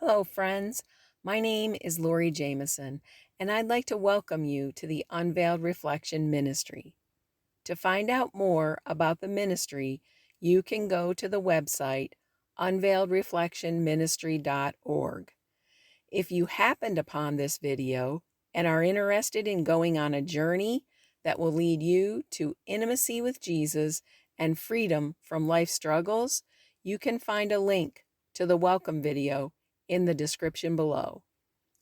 Hello, friends. My name is Lori Jameson, and I'd like to welcome you to the Unveiled Reflection Ministry. To find out more about the ministry, you can go to the website unveiledreflectionministry.org. If you happened upon this video and are interested in going on a journey that will lead you to intimacy with Jesus and freedom from life struggles, you can find a link to the welcome video in the description below.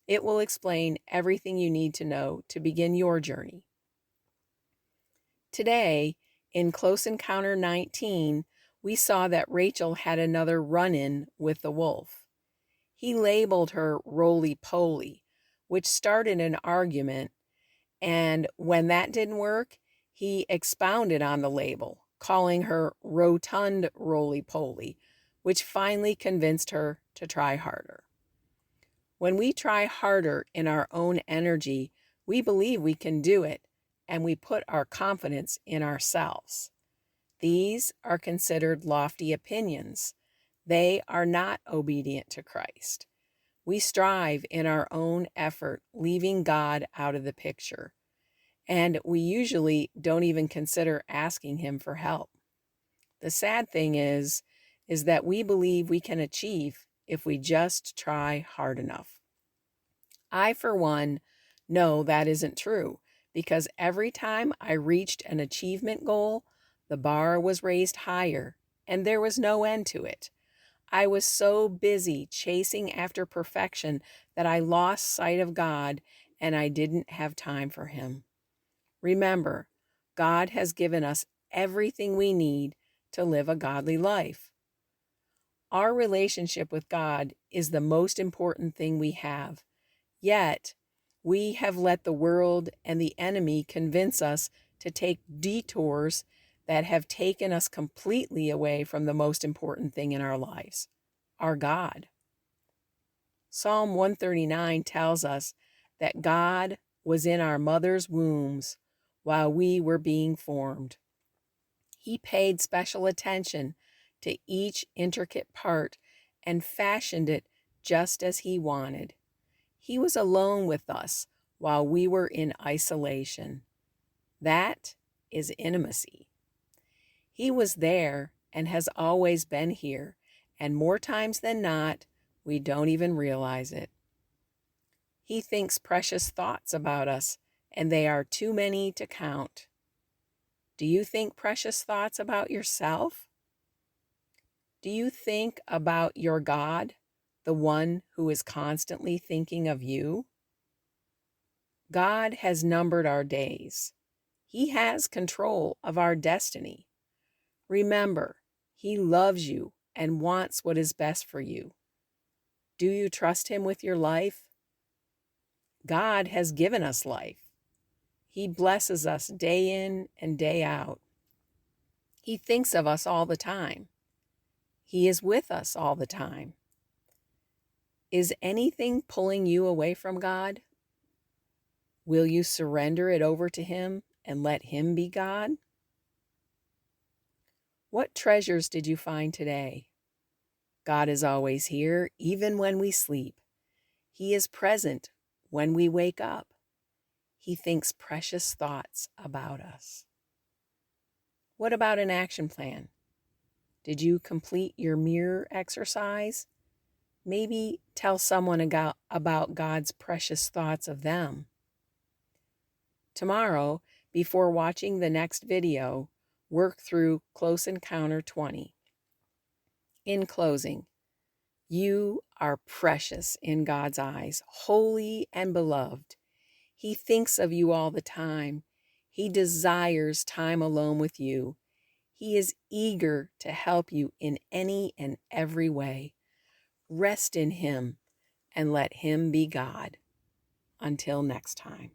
It will explain everything you need to know to begin your journey. Today, in Close Encounter 19, we saw that Rachel had another run-in with the wolf. He labeled her roly-poly, which started an argument, and when that didn't work, he expounded on the label, calling her rotund roly-poly, which finally convinced her to try harder. When we try harder in our own energy, we believe we can do it, and we put our confidence in ourselves. These are considered lofty opinions. They are not obedient to Christ. We strive in our own effort, leaving God out of the picture, and we usually don't even consider asking Him for help. The sad thing is that we believe we can achieve if we just try hard enough. I, for one, know that isn't true, because every time I reached an achievement goal, the bar was raised higher, and there was no end to it. I was so busy chasing after perfection that I lost sight of God, and I didn't have time for Him. Remember, God has given us everything we need to live a godly life. Our relationship with God is the most important thing we have. Yet, we have let the world and the enemy convince us to take detours that have taken us completely away from the most important thing in our lives, our God. Psalm 139 tells us that God was in our mother's wombs while we were being formed. He paid special attention to each intricate part and fashioned it just as He wanted. He was alone with us while we were in isolation. That is intimacy. He was there and has always been here, and more times than not, we don't even realize it. He thinks precious thoughts about us, and they are too many to count. Do you think precious thoughts about yourself? Do you think about your God, the one who is constantly thinking of you? God has numbered our days. He has control of our destiny. Remember, He loves you and wants what is best for you. Do you trust Him with your life? God has given us life. He blesses us day in and day out. He thinks of us all the time. He is with us all the time. Is anything pulling you away from God? Will you surrender it over to Him and let Him be God? What treasures did you find today? God is always here, even when we sleep. He is present when we wake up. He thinks precious thoughts about us. What about an action plan? Did you complete your mirror exercise? Maybe tell someone about God's precious thoughts of them. Tomorrow, before watching the next video, work through Close Encounter 20. In closing, you are precious in God's eyes, holy and beloved. He thinks of you all the time. He desires time alone with you. He is eager to help you in any and every way. Rest in Him and let Him be God. Until next time.